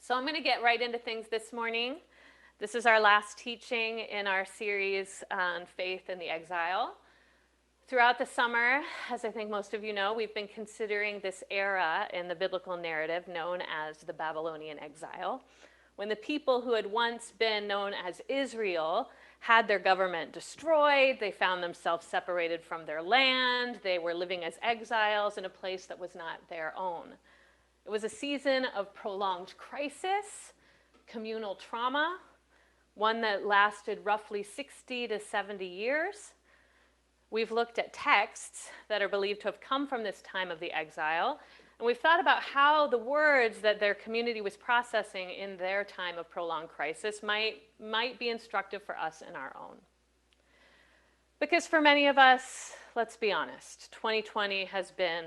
So I'm going to get right into things this morning. This is our last teaching in our series on faith in the exile. Throughout the summer, as I think most of you know, we've been considering this era in the biblical narrative known as the Babylonian exile, when the people who had once been known as Israel had their government destroyed, they found themselves separated from their land, they were living as exiles in a place that was not their own. It was a season of prolonged crisis, communal trauma, one that lasted roughly 60 to 70 years. We've looked at texts that are believed to have come from this time of the exile, and we've thought about how the words that their community was processing in their time of prolonged crisis might be instructive for us in our own. Because for many of us, let's be honest, 2020 has been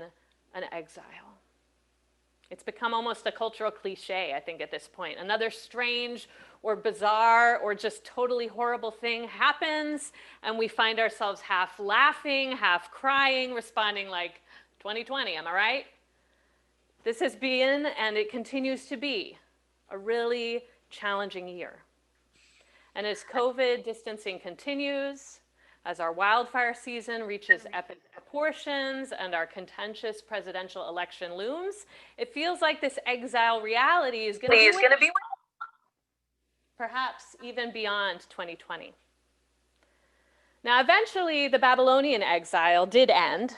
an exile. It's become almost a cultural cliche, I think, at this point. Another strange or bizarre or just totally horrible thing happens, and we find ourselves half laughing, half crying, responding like, 2020, am I right? This has been, and it continues to be, a really challenging year. And as COVID distancing continues, as our wildfire season reaches epic proportions and our contentious presidential election looms, it feels like this exile reality is going to be perhaps even beyond 2020. Now, eventually, the Babylonian exile did end,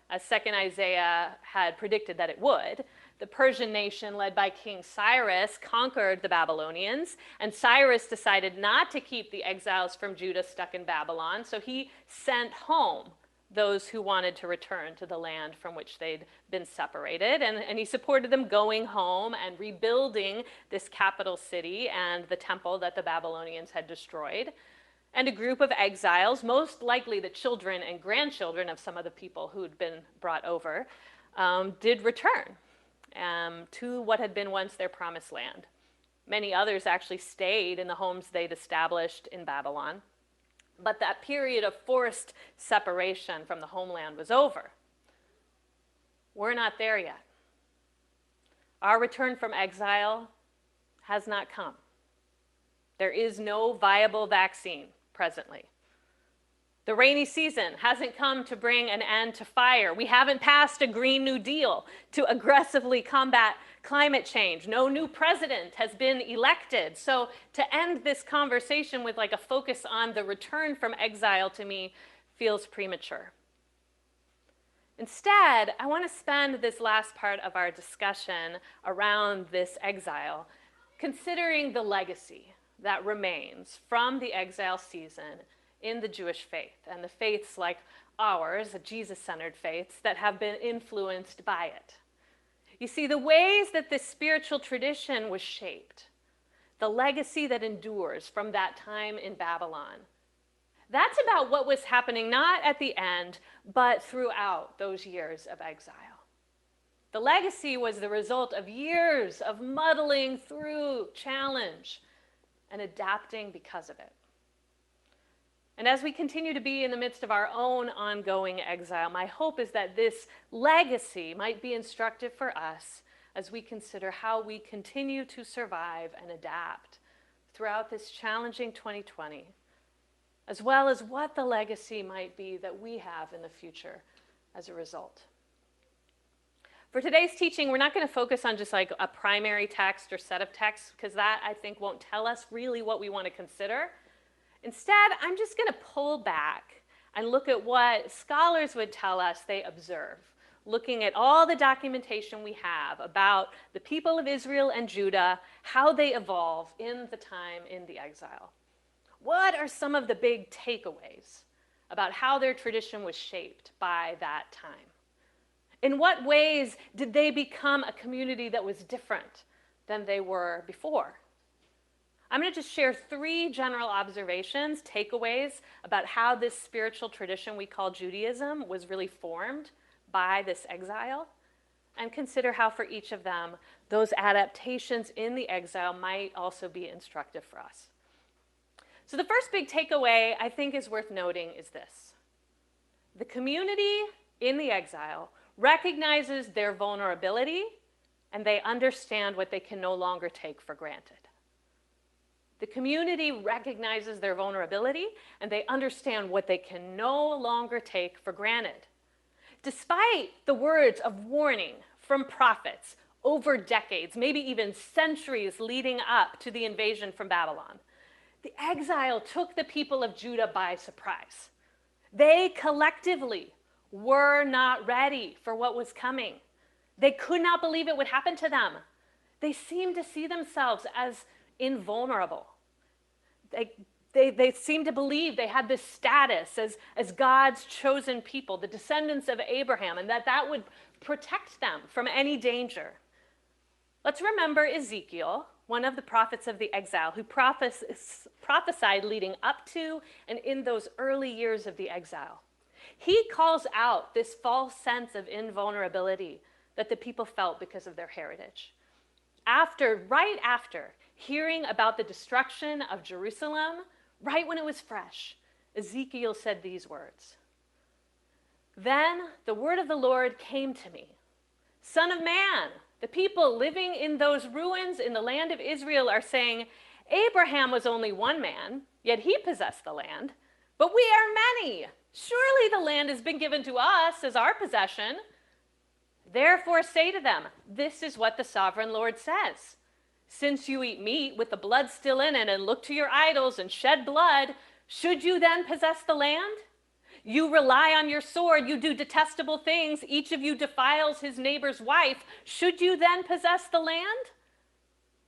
as 2nd Isaiah had predicted that it would. The Persian nation, led by King Cyrus, conquered the Babylonians, and Cyrus decided not to keep the exiles from Judah stuck in Babylon, so he sent home those who wanted to return to the land from which they'd been separated, and he supported them going home and rebuilding this capital city and the temple that the Babylonians had destroyed. And a group of exiles, most likely the children and grandchildren of some of the people who'd been brought over, did return to what had been once their promised land. Many others actually stayed in the homes they'd established in Babylon. But that period of forced separation from the homeland was over. We're not there yet. Our return from exile has not come. There is no viable vaccine presently. The rainy season hasn't come to bring an end to fire. We haven't passed a Green New Deal to aggressively combat climate change. No new president has been elected. So to end this conversation with like a focus on the return from exile, to me, feels premature. Instead, I want to spend this last part of our discussion around this exile considering the legacy that remains from the exile season in the Jewish faith and the faiths like ours, the Jesus-centered faiths, that have been influenced by it. You see, the ways that this spiritual tradition was shaped, the legacy that endures from that time in Babylon, that's about what was happening not at the end, but throughout those years of exile. The legacy was the result of years of muddling through challenge and adapting because of it. And as we continue to be in the midst of our own ongoing exile, my hope is that this legacy might be instructive for us as we consider how we continue to survive and adapt throughout this challenging 2020, as well as what the legacy might be that we have in the future as a result. For today's teaching, we're not going to focus on just like a primary text or set of texts, because that, I think, won't tell us really what we want to consider. Instead, I'm just going to pull back and look at what scholars would tell us they observe, looking at all the documentation we have about the people of Israel and Judah, how they evolve in the time in the exile. What are some of the big takeaways about how their tradition was shaped by that time? In what ways did they become a community that was different than they were before? I'm going to just share 3 general observations, takeaways, about how this spiritual tradition we call Judaism was really formed by this exile, and consider how for each of them, those adaptations in the exile might also be instructive for us. So the first big takeaway I think is worth noting is this. The community in the exile recognizes their vulnerability and they understand what they can no longer take for granted. The community recognizes their vulnerability, and they understand what they can no longer take for granted. Despite the words of warning from prophets over decades, maybe even centuries leading up to the invasion from Babylon, the exile took the people of Judah by surprise. They collectively were not ready for what was coming. They could not believe it would happen to them. They seemed to see themselves as invulnerable. They seemed to believe they had this status as God's chosen people, the descendants of Abraham, and that would protect them from any danger. Let's remember Ezekiel, one of the prophets of the exile, who prophesied leading up to and in those early years of the exile. He calls out this false sense of invulnerability that the people felt because of their heritage. Right after hearing about the destruction of Jerusalem, right when it was fresh, Ezekiel said these words. Then the word of the Lord came to me. Son of man, the people living in those ruins in the land of Israel are saying, Abraham was only one man, yet he possessed the land, but we are many. Surely the land has been given to us as our possession. Therefore say to them, this is what the sovereign Lord says. Since you eat meat with the blood still in it and look to your idols and shed blood, should you then possess the land? You rely on your sword, you do detestable things, each of you defiles his neighbor's wife. Should you then possess the land?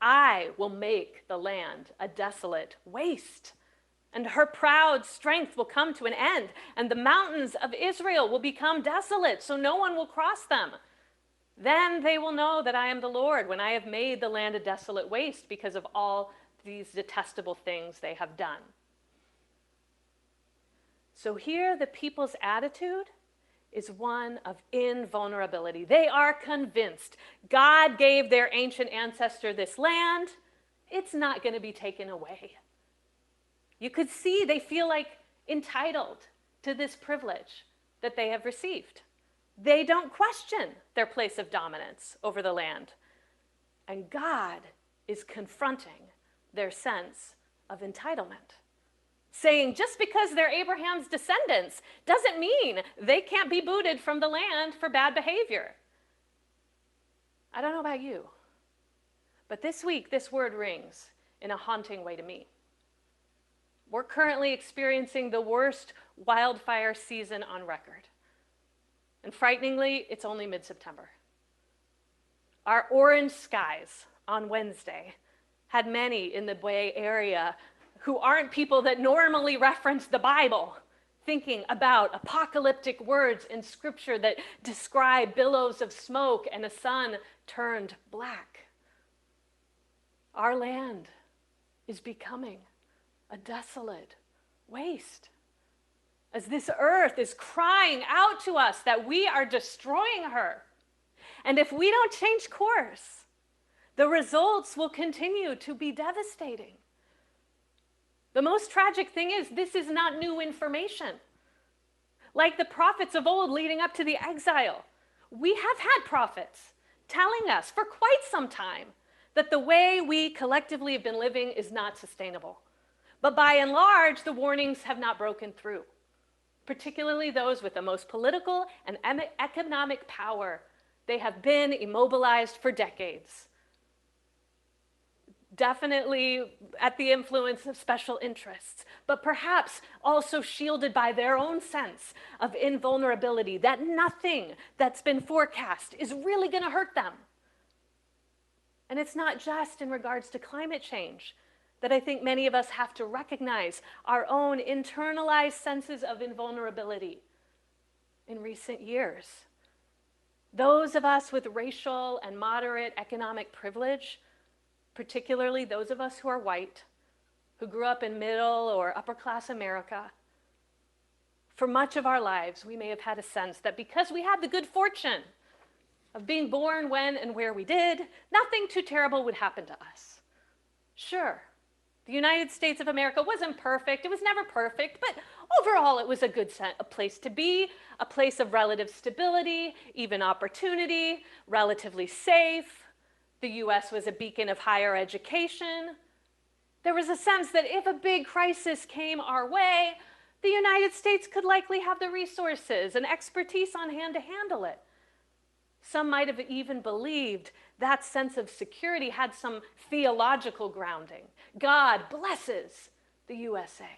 I will make the land a desolate waste, and her proud strength will come to an end, and the mountains of Israel will become desolate, so no one will cross them. Then they will know that I am the Lord when I have made the land a desolate waste because of all these detestable things they have done. So here the people's attitude is one of invulnerability. They are convinced God gave their ancient ancestor this land. It's not going to be taken away. You could see they feel like entitled to this privilege that they have received. They don't question their place of dominance over the land. And God is confronting their sense of entitlement, saying just because they're Abraham's descendants doesn't mean they can't be booted from the land for bad behavior. I don't know about you, but this week this word rings in a haunting way to me. We're currently experiencing the worst wildfire season on record. And frighteningly, it's only mid-September. Our orange skies on Wednesday had many in the Bay Area who aren't people that normally reference the Bible, thinking about apocalyptic words in Scripture that describe billows of smoke and a sun turned black. Our land is becoming a desolate waste, as this earth is crying out to us that we are destroying her. And if we don't change course, the results will continue to be devastating. The most tragic thing is this is not new information. Like the prophets of old leading up to the exile, we have had prophets telling us for quite some time that the way we collectively have been living is not sustainable. But by and large, the warnings have not broken through, particularly those with the most political and economic power. They have been immobilized for decades. Definitely at the influence of special interests, but perhaps also shielded by their own sense of invulnerability, that nothing that's been forecast is really going to hurt them. And it's not just in regards to climate change that I think many of us have to recognize our own internalized senses of invulnerability in recent years. Those of us with racial and moderate economic privilege, particularly those of us who are white, who grew up in middle or upper class America, for much of our lives, we may have had a sense that because we had the good fortune of being born when and where we did, nothing too terrible would happen to us. Sure, the United States of America wasn't perfect. It was never perfect, but overall it was a place to be, a place of relative stability, even opportunity, relatively safe. The US was a beacon of higher education. There was a sense that if a big crisis came our way, the United States could likely have the resources and expertise on hand to handle it. Some might have even believed that sense of security had some theological grounding. God blesses the USA.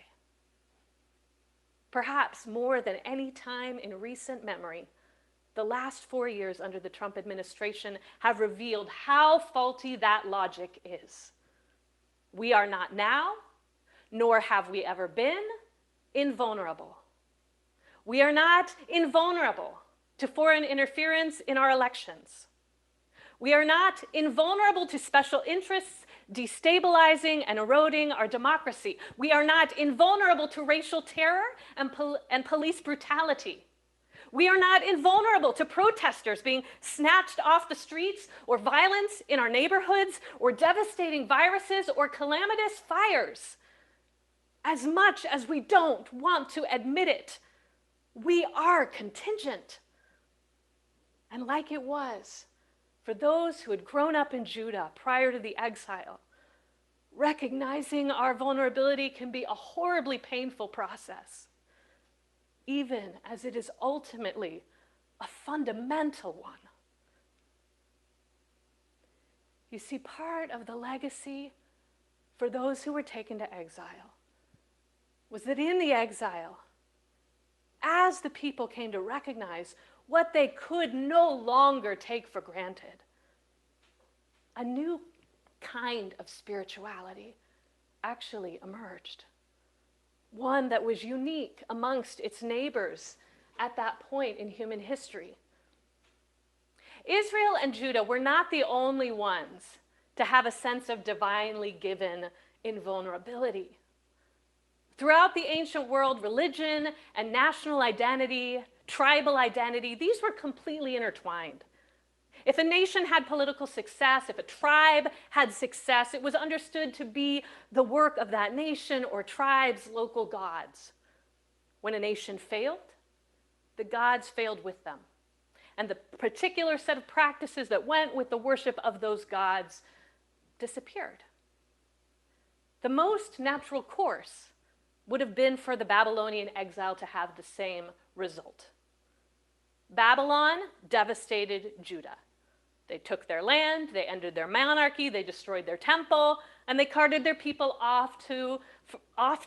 Perhaps more than any time in recent memory, the last 4 years under the Trump administration have revealed how faulty that logic is. We are not now, nor have we ever been, invulnerable. We are not invulnerable to foreign interference in our elections. We are not invulnerable to special interests destabilizing and eroding our democracy. We are not invulnerable to racial terror and police brutality. We are not invulnerable to protesters being snatched off the streets, or violence in our neighborhoods, or devastating viruses, or calamitous fires. As much as we don't want to admit it, we are contingent. And like it was for those who had grown up in Judah prior to the exile, recognizing our vulnerability can be a horribly painful process, even as it is ultimately a fundamental one. You see, part of the legacy for those who were taken to exile was that in the exile, as the people came to recognize what they could no longer take for granted, a new kind of spirituality actually emerged. One that was unique amongst its neighbors at that point in human history. Israel and Judah were not the only ones to have a sense of divinely given invulnerability. Throughout the ancient world, religion and national identity, tribal identity, these were completely intertwined. If a nation had political success, if a tribe had success, it was understood to be the work of that nation or tribe's local gods. When a nation failed, the gods failed with them. And the particular set of practices that went with the worship of those gods disappeared. The most natural course would have been for the Babylonian exile to have the same result. Babylon devastated Judah. They took their land, they ended their monarchy, they destroyed their temple, and they carted their people off to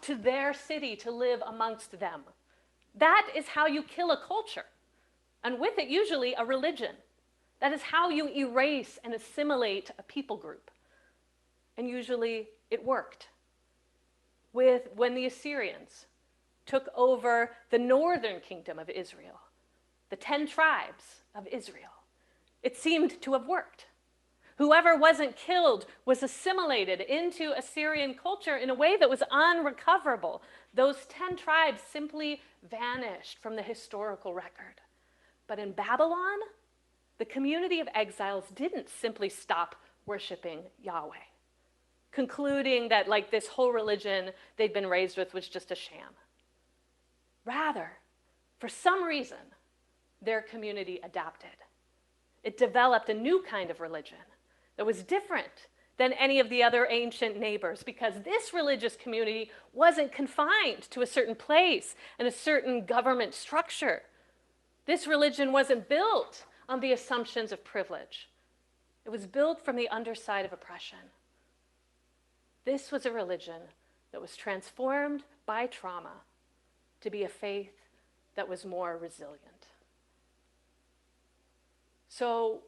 their city to live amongst them. That is how you kill a culture, and with it usually a religion. That is how you erase and assimilate a people group. And usually it worked. When the Assyrians took over the northern kingdom of Israel, the 10 tribes of Israel, it seemed to have worked. Whoever wasn't killed was assimilated into Assyrian culture in a way that was unrecoverable. Those 10 tribes simply vanished from the historical record. But in Babylon, the community of exiles didn't simply stop worshiping Yahweh, concluding that like this whole religion they'd been raised with was just a sham. Rather, for some reason, their community adapted. It developed a new kind of religion that was different than any of the other ancient neighbors, because this religious community wasn't confined to a certain place and a certain government structure. This religion wasn't built on the assumptions of privilege. It was built from the underside of oppression. This was a religion that was transformed by trauma to be a faith that was more resilient. So,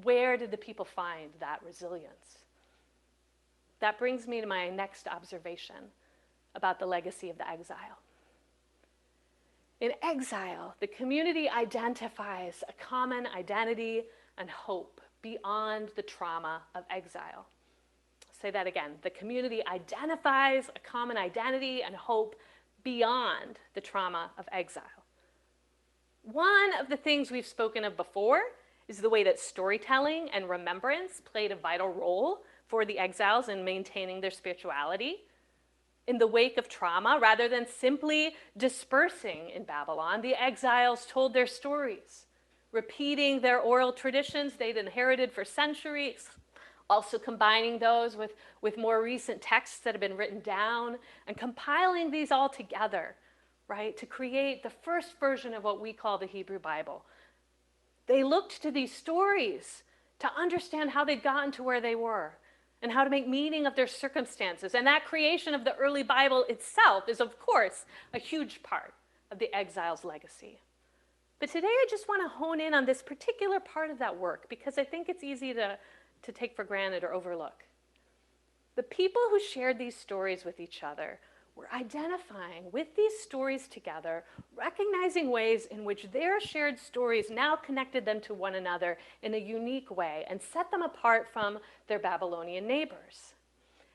where did the people find that resilience? That brings me to my next observation about the legacy of the exile. In exile, the community identifies a common identity and hope beyond the trauma of exile. I'll say that again. The community identifies a common identity and hope beyond the trauma of exile. One of the things we've spoken of before is the way that storytelling and remembrance played a vital role for the exiles in maintaining their spirituality. In the wake of trauma, rather than simply dispersing in Babylon, the exiles told their stories, repeating their oral traditions they'd inherited for centuries, Also combining those with more recent texts that have been written down and compiling these all together, right, to create the first version of what we call the Hebrew Bible. They looked to these stories to understand how they'd gotten to where they were and how to make meaning of their circumstances. And that creation of the early Bible itself is, of course, a huge part of the exile's legacy. But today I just want to hone in on this particular part of that work because I think it's easy to take for granted or overlook. The people who shared these stories with each other were identifying with these stories together, recognizing ways in which their shared stories now connected them to one another in a unique way and set them apart from their Babylonian neighbors.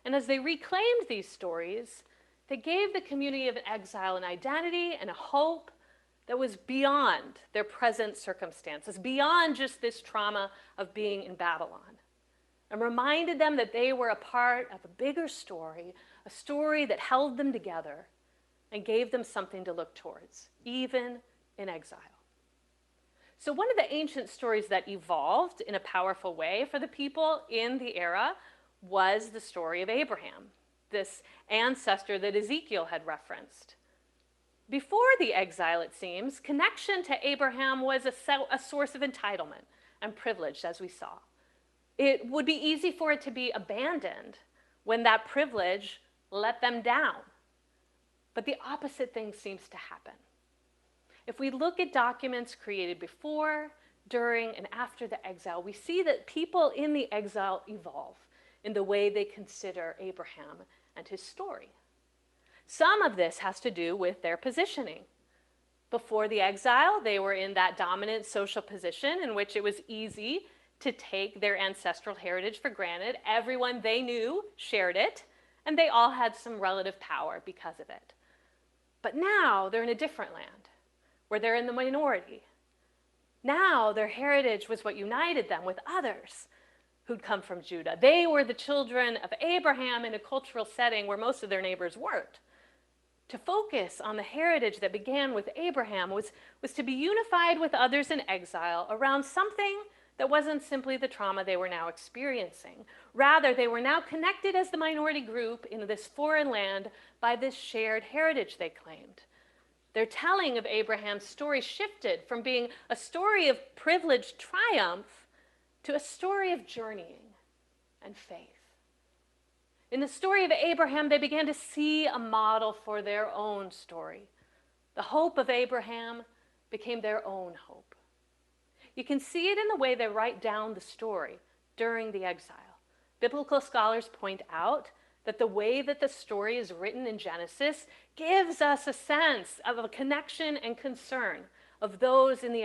And as they reclaimed these stories, they gave the community of exile an identity and a hope that was beyond their present circumstances, beyond just this trauma of being in Babylon, and reminded them that they were a part of a bigger story, a story that held them together and gave them something to look towards, even in exile. So one of the ancient stories that evolved in a powerful way for the people in the era was the story of Abraham, this ancestor that Ezekiel had referenced. Before the exile, it seems, connection to Abraham was a source of entitlement and privilege, as we saw. It would be easy for it to be abandoned when that privilege let them down. But the opposite thing seems to happen. If we look at documents created before, during, and after the exile, we see that people in the exile evolve in the way they consider Abraham and his story. Some of this has to do with their positioning. Before the exile, they were in that dominant social position in which it was easy to take their ancestral heritage for granted. Everyone they knew shared it, and they all had some relative power because of it. But now they're in a different land, where they're in the minority. Now their heritage was what united them with others who'd come from Judah. They were the children of Abraham in a cultural setting where most of their neighbors weren't. To focus on the heritage that began with Abraham was to be unified with others in exile around something that wasn't simply the trauma they were now experiencing. Rather, they were now connected as the minority group in this foreign land by this shared heritage they claimed. Their telling of Abraham's story shifted from being a story of privileged triumph to a story of journeying and faith. In the story of Abraham, they began to see a model for their own story. The hope of Abraham became their own hope. You can see it in the way they write down the story during the exile. Biblical scholars point out that the way that the story is written in Genesis gives us a sense of a connection and concern of those in the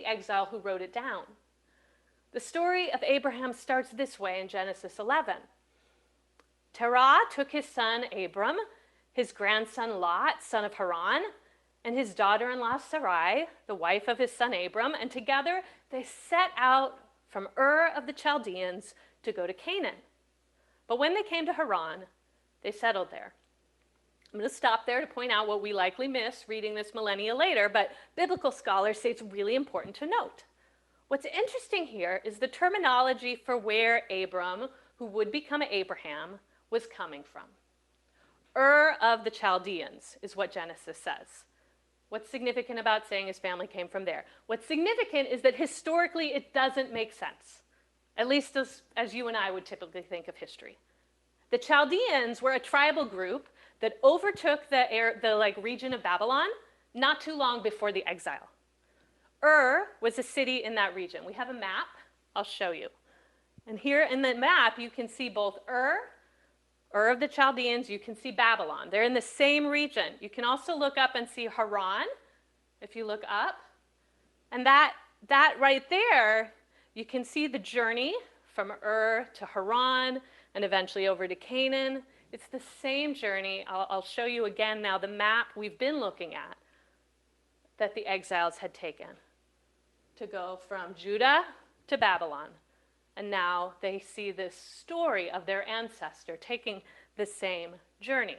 exile who wrote it down. The story of Abraham starts this way in Genesis 11. Terah took his son Abram, his grandson Lot, son of Haran, and his daughter-in-law Sarai, the wife of his son Abram, and together they set out from Ur of the Chaldeans to go to Canaan. But when they came to Haran, they settled there. I'm going to stop there to point out what we likely miss reading this millennia later, but biblical scholars say it's really important to note. What's interesting here is the terminology for where Abram, who would become Abraham, was coming from. Ur of the Chaldeans is what Genesis says. What's significant about saying his family came from there? What's significant is that historically it doesn't make sense, at least as you and I would typically think of history. The Chaldeans were a tribal group that overtook the region of Babylon not too long before the exile. Ur was a city in that region. We have a map. I'll show you. And here in the map, you can see both Ur of the Chaldeans, you can see Babylon. They're in the same region. You can also look up and see Haran, if you look up. And that right there, you can see the journey from Ur to Haran and eventually over to Canaan. It's the same journey. I'll show you again now the map we've been looking at that the exiles had taken to go from Judah to Babylon. And now they see this story of their ancestor taking the same journey.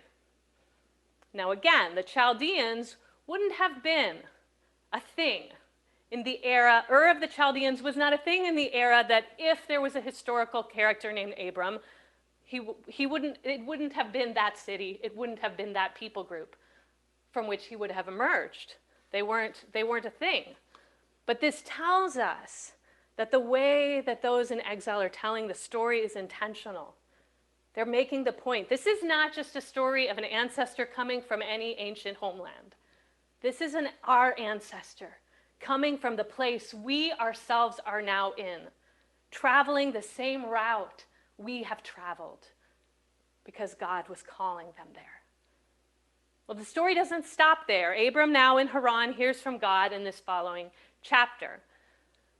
Now again, the Chaldeans wouldn't have been a thing In the era, Ur of the Chaldeans was not a thing in the era that if there was a historical character named Abram, it wouldn't have been that city, it wouldn't have been that people group from which he would have emerged. They weren't a thing. But this tells us that the way that those in exile are telling the story is intentional. They're making the point. This is not just a story of an ancestor coming from any ancient homeland. This is our ancestor coming from the place we ourselves are now in, traveling the same route we have traveled because God was calling them there. Well, the story doesn't stop there. Abram, now in Haran, hears from God in this following chapter.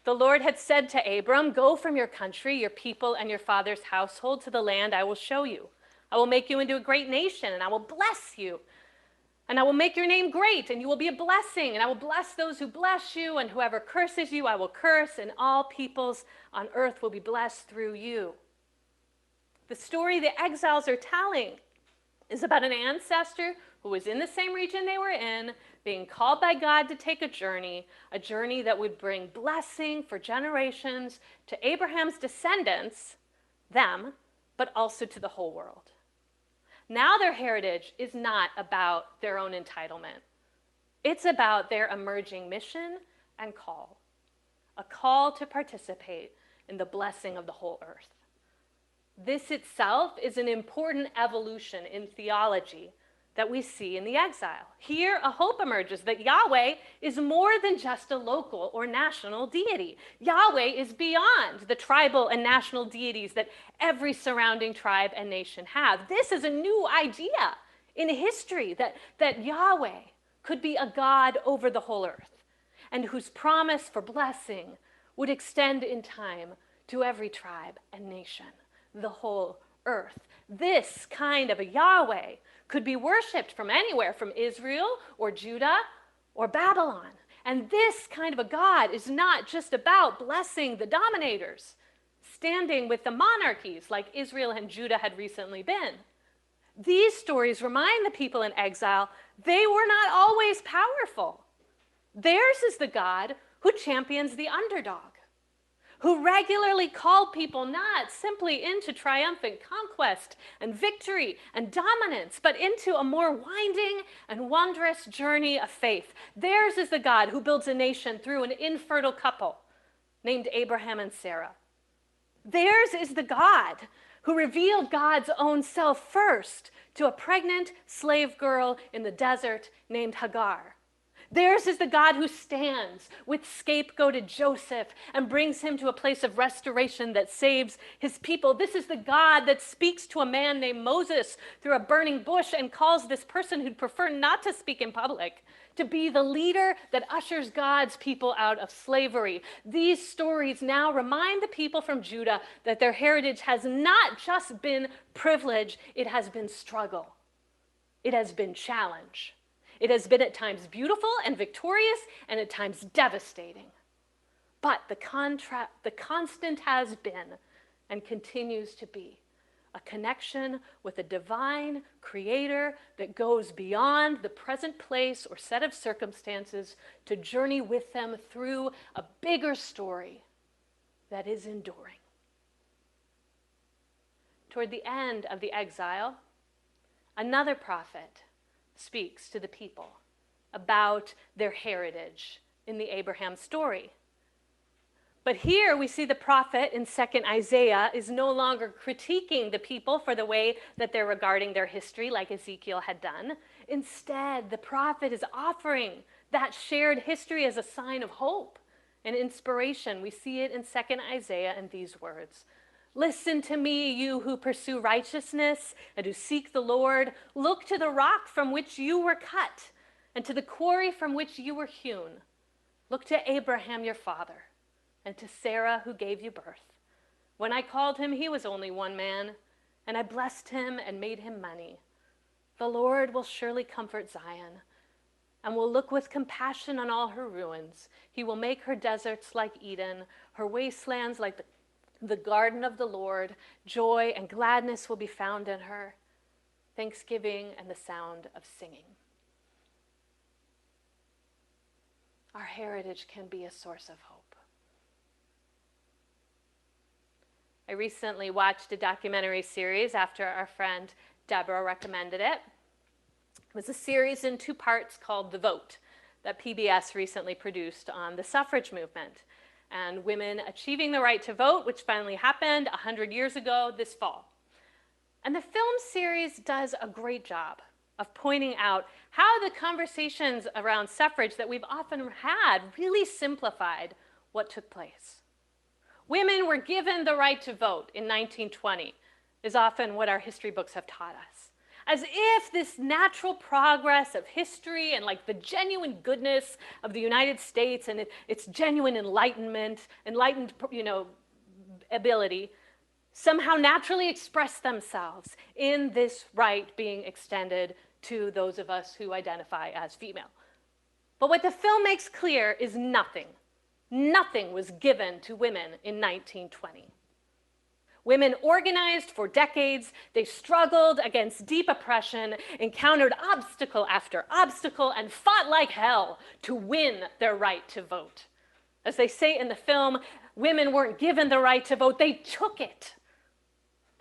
The Lord had said to Abram, "Go from your country, your people, and your father's household to the land I will show you. I will make you into a great nation, and I will bless you. And I will make your name great, and you will be a blessing. And I will bless those who bless you, and whoever curses you, I will curse, and all peoples on earth will be blessed through you." The story the exiles are telling is about an ancestor who was in the same region they were in, being called by God to take a journey that would bring blessing for generations to Abraham's descendants, them, but also to the whole world. Now their heritage is not about their own entitlement. It's about their emerging mission and call, a call to participate in the blessing of the whole earth. This itself is an important evolution in theology that we see in the exile. Here, a hope emerges that Yahweh is more than just a local or national deity. Yahweh is beyond the tribal and national deities that every surrounding tribe and nation have. This is a new idea in history that Yahweh could be a God over the whole earth and whose promise for blessing would extend in time to every tribe and nation, the whole earth. This kind of a Yahweh could be worshipped from anywhere, from Israel or Judah or Babylon. And this kind of a God is not just about blessing the dominators, standing with the monarchies like Israel and Judah had recently been. These stories remind the people in exile they were not always powerful. Theirs is the God who champions the underdog, who regularly called people not simply into triumphant conquest and victory and dominance, but into a more winding and wondrous journey of faith. Theirs is the God who builds a nation through an infertile couple named Abraham and Sarah. Theirs is the God who revealed God's own self first to a pregnant slave girl in the desert named Hagar. Theirs is the God who stands with scapegoated Joseph and brings him to a place of restoration that saves his people. This is the God that speaks to a man named Moses through a burning bush and calls this person who'd prefer not to speak in public to be the leader that ushers God's people out of slavery. These stories now remind the people from Judah that their heritage has not just been privilege, it has been struggle. It has been challenge. It has been at times beautiful and victorious and at times devastating. But the constant has been and continues to be a connection with a divine creator that goes beyond the present place or set of circumstances to journey with them through a bigger story that is enduring. Toward the end of the exile, another prophet speaks to the people about their heritage in the Abraham story. But here we see the prophet in 2nd Isaiah is no longer critiquing the people for the way that they're regarding their history like Ezekiel had done. Instead, the prophet is offering that shared history as a sign of hope and inspiration. We see it in 2nd Isaiah in these words. "Listen to me, you who pursue righteousness and who seek the Lord. Look to the rock from which you were cut and to the quarry from which you were hewn. Look to Abraham your father and to Sarah who gave you birth. When I called him, he was only one man, and I blessed him and made him many. The Lord will surely comfort Zion and will look with compassion on all her ruins. He will make her deserts like Eden, her wastelands like the garden of the Lord. Joy and gladness will be found in her, thanksgiving and the sound of singing." our heritage can be a source of hope. I recently watched a documentary series after our friend Deborah recommended it. It was a series in 2 parts called The Vote that PBS recently produced on the suffrage movement and women achieving the right to vote, which finally happened 100 years ago this fall. And the film series does a great job of pointing out how the conversations around suffrage that we've often had really simplified what took place. Women were given the right to vote in 1920, is often what our history books have taught us. As if this natural progress of history and like the genuine goodness of the United States and its genuine enlightened ability somehow naturally express themselves in this right being extended to those of us who identify as female. But what the film makes clear is nothing was given to women in 1920. Women organized for decades. They struggled against deep oppression, encountered obstacle after obstacle, and fought like hell to win their right to vote. As they say in the film, women weren't given the right to vote, they took it.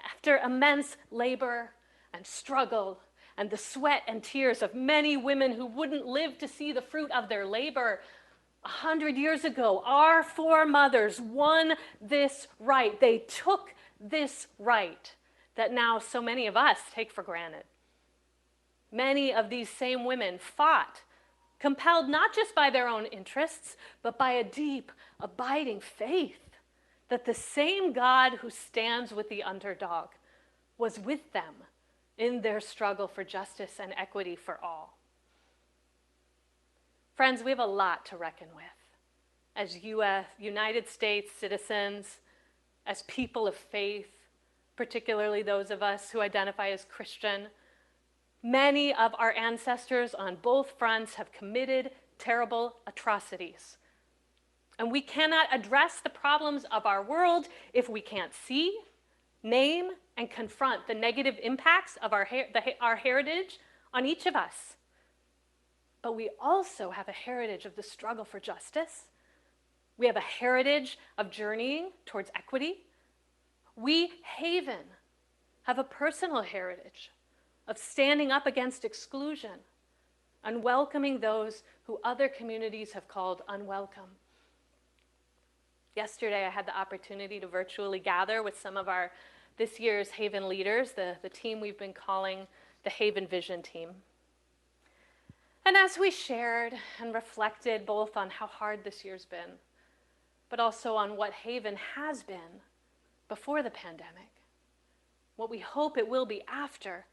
After immense labor and struggle and the sweat and tears of many women who wouldn't live to see the fruit of their labor, 100 years ago, our foremothers won this right. They took this right that now so many of us take for granted. Many of these same women fought, compelled not just by their own interests, but by a deep, abiding faith that the same God who stands with the underdog was with them in their struggle for justice and equity for all. Friends, we have a lot to reckon with as United States citizens, as people of faith, particularly those of us who identify as Christian. Many of our ancestors on both fronts have committed terrible atrocities. And we cannot address the problems of our world if we can't see, name, and confront the negative impacts of our heritage on each of us. But we also have a heritage of the struggle for justice. We have a heritage of journeying towards equity. We, Haven, have a personal heritage of standing up against exclusion and welcoming those who other communities have called unwelcome. Yesterday, I had the opportunity to virtually gather with some of our this year's Haven leaders, the team we've been calling the Haven Vision Team. And as we shared and reflected both on how hard this year's been, but also on what Haven has been before the pandemic, what we hope it will be after,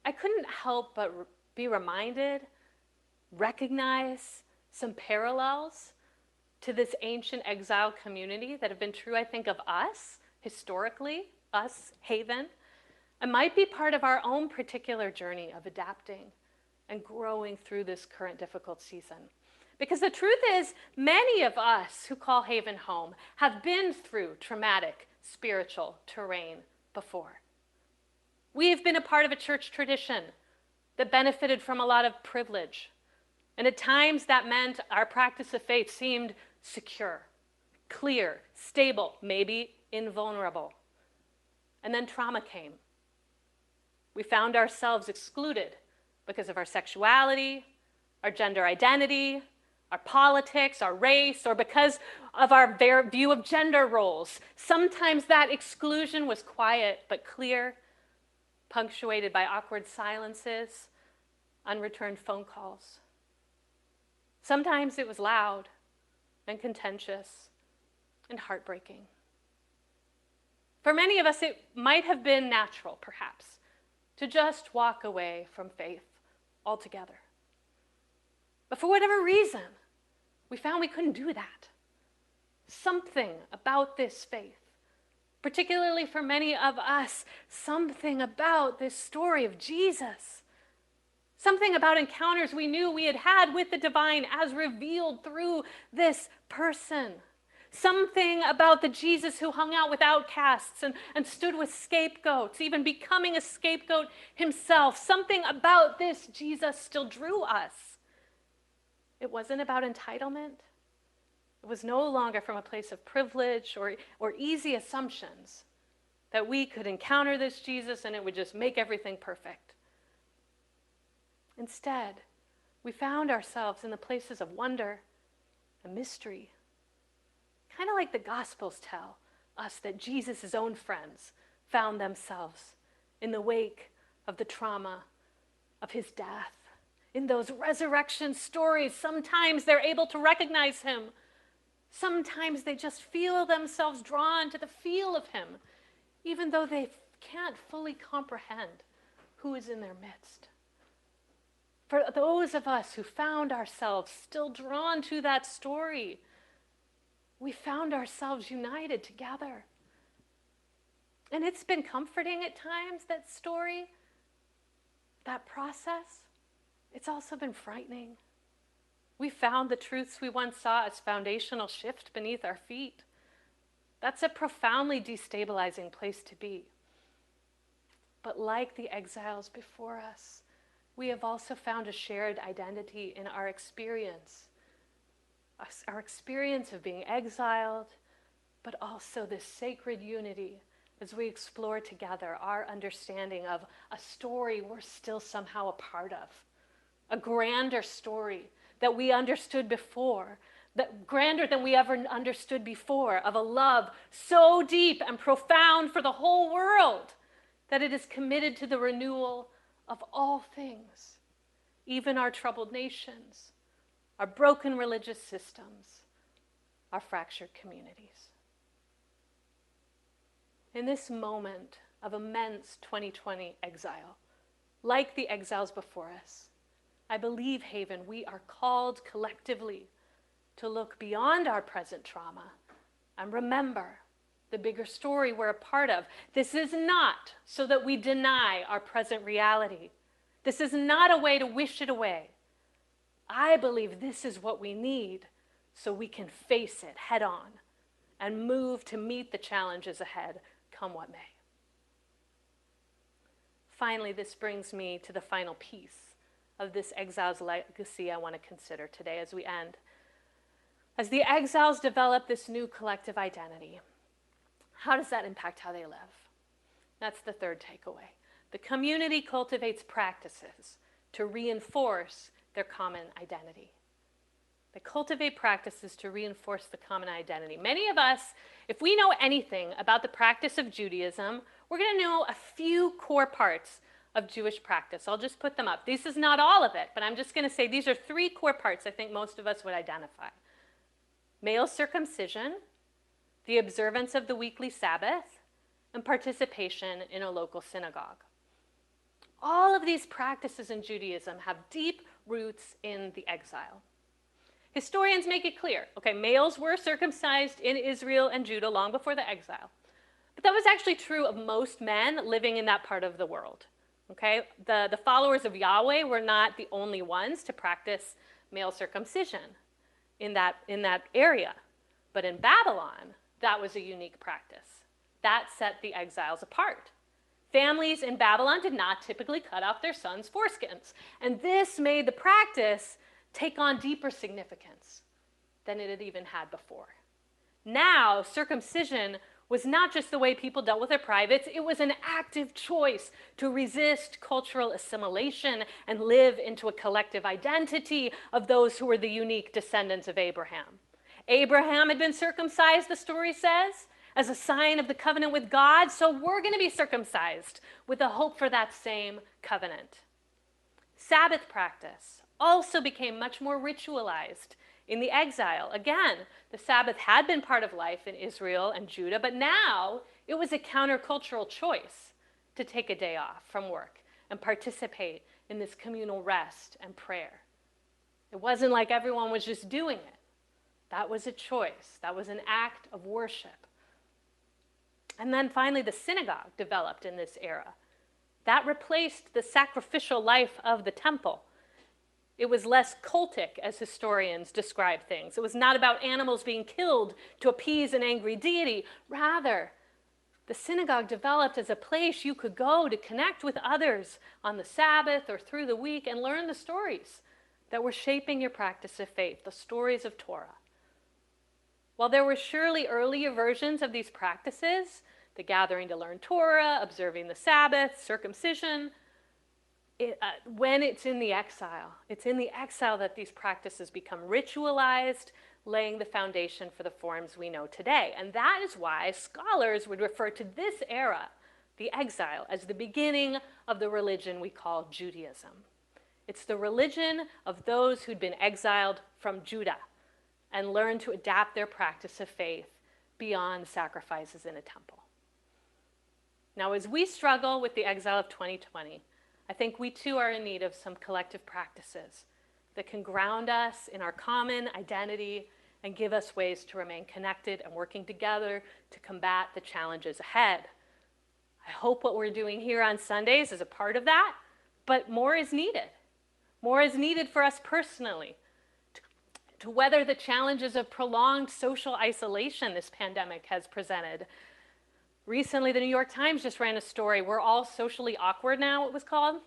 I couldn't help but be reminded, recognize some parallels to this ancient exile community that have been true, I think, of us, historically, us, Haven, and might be part of our own particular journey of adapting and growing through this current difficult season. Because the truth is, many of us who call Haven home have been through traumatic spiritual terrain before. We have been a part of a church tradition that benefited from a lot of privilege. And at times that meant our practice of faith seemed secure, clear, stable, maybe invulnerable. And then trauma came. We found ourselves excluded because of our sexuality, our gender identity, our politics, our race, or because of our view of gender roles. Sometimes that exclusion was quiet but clear, punctuated by awkward silences, unreturned phone calls. Sometimes it was loud and contentious and heartbreaking. For many of us, it might have been natural, perhaps, to just walk away from faith altogether. But for whatever reason, we found we couldn't do that. Something about this faith, particularly for many of us, something about this story of Jesus, something about encounters we knew we had had with the divine as revealed through this person, something about the Jesus who hung out with outcasts and stood with scapegoats, even becoming a scapegoat himself, something about this Jesus still drew us. It wasn't about entitlement. It was no longer from a place of privilege or easy assumptions that we could encounter this Jesus and it would just make everything perfect. Instead, we found ourselves in the places of wonder and mystery. Kind of like the Gospels tell us that Jesus' own friends found themselves in the wake of the trauma of his death. In those resurrection stories, sometimes they're able to recognize him. Sometimes they just feel themselves drawn to the feel of him, even though they can't fully comprehend who is in their midst. For those of us who found ourselves still drawn to that story, we found ourselves united together. And it's been comforting at times, that story, that process. It's also been frightening. We found the truths we once saw as foundational shift beneath our feet. That's a profoundly destabilizing place to be. But like the exiles before us, we have also found a shared identity in our experience of being exiled, but also this sacred unity as we explore together our understanding of a story we're still somehow a part of, a grander story that we understood before, that grander than we ever understood before, of a love so deep and profound for the whole world that it is committed to the renewal of all things, even our troubled nations, our broken religious systems, our fractured communities. In this moment of immense 2020 exile, like the exiles before us, I believe, Haven, we are called collectively to look beyond our present trauma and remember the bigger story we're a part of. This is not so that we deny our present reality. This is not a way to wish it away. I believe this is what we need so we can face it head on and move to meet the challenges ahead, come what may. Finally, this brings me to the final piece of this exile's legacy I want to consider today as we end. As the exiles develop this new collective identity, how does that impact how they live? That's the third takeaway. The community cultivates practices to reinforce their common identity. They cultivate practices to reinforce the common identity. Many of us, if we know anything about the practice of Judaism, we're going to know a few core parts of Jewish practice. I'll just put them up. This is not all of it, but I'm just going to say these are three core parts I think most of us would identify. Male circumcision, the observance of the weekly Sabbath, and participation in a local synagogue. All of these practices in Judaism have deep roots in the exile. Historians make it clear, okay, males were circumcised in Israel and Judah long before the exile. But that was actually true of most men living in that part of the world. Okay? The followers of Yahweh were not the only ones to practice male circumcision in that area. But in Babylon, that was a unique practice. That set the exiles apart. Families in Babylon did not typically cut off their sons' foreskins. And this made the practice take on deeper significance than it had even had before. Now, circumcision was not just the way people dealt with their privates, it was an active choice to resist cultural assimilation and live into a collective identity of those who were the unique descendants of Abraham. Abraham had been circumcised, the story says, as a sign of the covenant with God, so we're going to be circumcised with a hope for that same covenant. Sabbath practice also became much more ritualized in the exile. Again, the Sabbath had been part of life in Israel and Judah, but now it was a countercultural choice to take a day off from work and participate in this communal rest and prayer. It wasn't like everyone was just doing it. That was a choice. That was an act of worship. And then finally, the synagogue developed in this era. That replaced the sacrificial life of the temple. It was less cultic, as historians describe things. It was not about animals being killed to appease an angry deity. Rather, the synagogue developed as a place you could go to connect with others on the Sabbath or through the week and learn the stories that were shaping your practice of faith, the stories of Torah. While there were surely earlier versions of these practices, the gathering to learn Torah, observing the Sabbath, circumcision, when it's in the exile that these practices become ritualized, laying the foundation for the forms we know today. And that is why scholars would refer to this era, the exile, as the beginning of the religion we call Judaism. It's the religion of those who'd been exiled from Judah and learned to adapt their practice of faith beyond sacrifices in a temple. Now, as we struggle with the exile of 2020, I think we too are in need of some collective practices that can ground us in our common identity and give us ways to remain connected and working together to combat the challenges ahead. I hope what we're doing here on Sundays is a part of that, but more is needed. More is needed for us personally to weather the challenges of prolonged social isolation this pandemic has presented. Recently, the New York Times just ran a story, "We're all socially awkward now," it was called,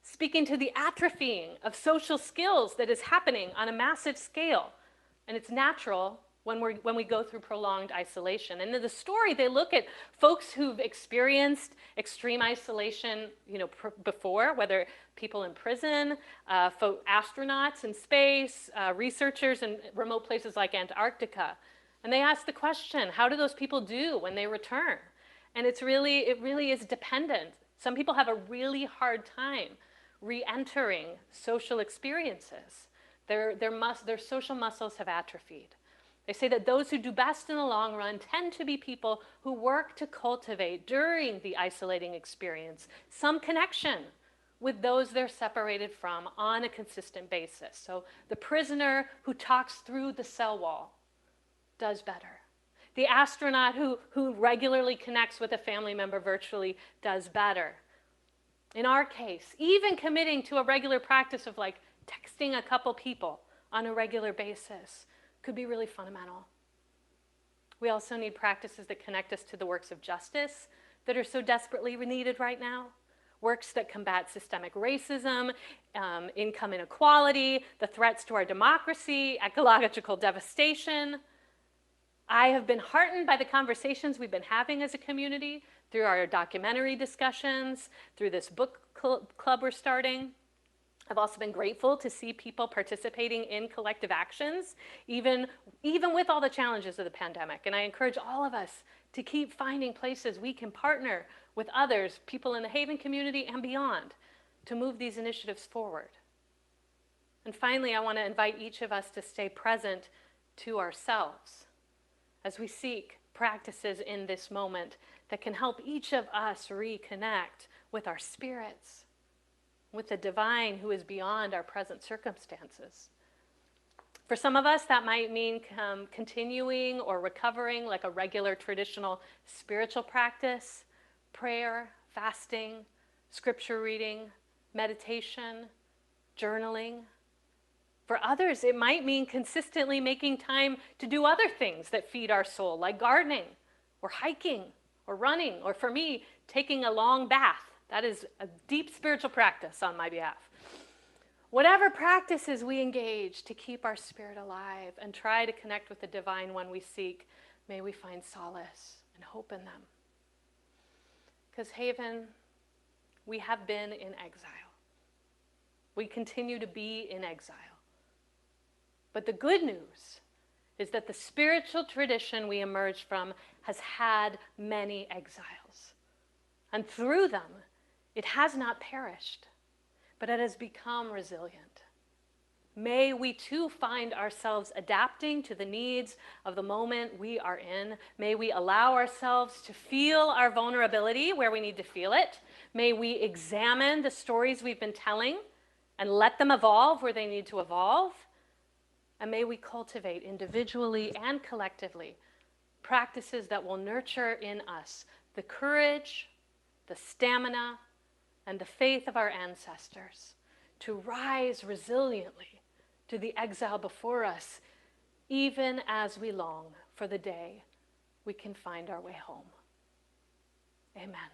speaking to the atrophying of social skills that is happening on a massive scale. And it's natural when we go through prolonged isolation. And in the story, they look at folks who've experienced extreme isolation, before, whether people in prison, astronauts in space, researchers in remote places like Antarctica. And they ask the question, how do those people do when they return? And it really is dependent. Some people have a really hard time re-entering social experiences. Their social muscles have atrophied. They say that those who do best in the long run tend to be people who work to cultivate during the isolating experience some connection with those they're separated from on a consistent basis. So the prisoner who talks through the cell wall does better. The astronaut who regularly connects with a family member virtually does better. In our case, even committing to a regular practice of texting a couple people on a regular basis could be really fundamental. We also need practices that connect us to the works of justice that are so desperately needed right now. Works that combat systemic racism, income inequality, the threats to our democracy, ecological devastation. I have been heartened by the conversations we've been having as a community through our documentary discussions, through this book club we're starting. I've also been grateful to see people participating in collective actions, even with all the challenges of the pandemic. And I encourage all of us to keep finding places we can partner with others, people in the Haven community and beyond, to move these initiatives forward. And finally, I want to invite each of us to stay present to ourselves as we seek practices in this moment that can help each of us reconnect with our spirits, with the divine who is beyond our present circumstances. For some of us, that might mean continuing or recovering like a regular traditional spiritual practice, prayer, fasting, scripture reading, meditation, journaling. For others, it might mean consistently making time to do other things that feed our soul, like gardening or hiking or running, or for me, taking a long bath. That is a deep spiritual practice on my behalf. Whatever practices we engage to keep our spirit alive and try to connect with the divine one we seek, may we find solace and hope in them. Because Haven, we have been in exile. We continue to be in exile. But the good news is that the spiritual tradition we emerged from has had many exiles. And through them, it has not perished, but it has become resilient. May we too find ourselves adapting to the needs of the moment we are in. May we allow ourselves to feel our vulnerability where we need to feel it. May we examine the stories we've been telling and let them evolve where they need to evolve. And may we cultivate individually and collectively practices that will nurture in us the courage, the stamina, and the faith of our ancestors to rise resiliently to the exile before us, even as we long for the day we can find our way home. Amen.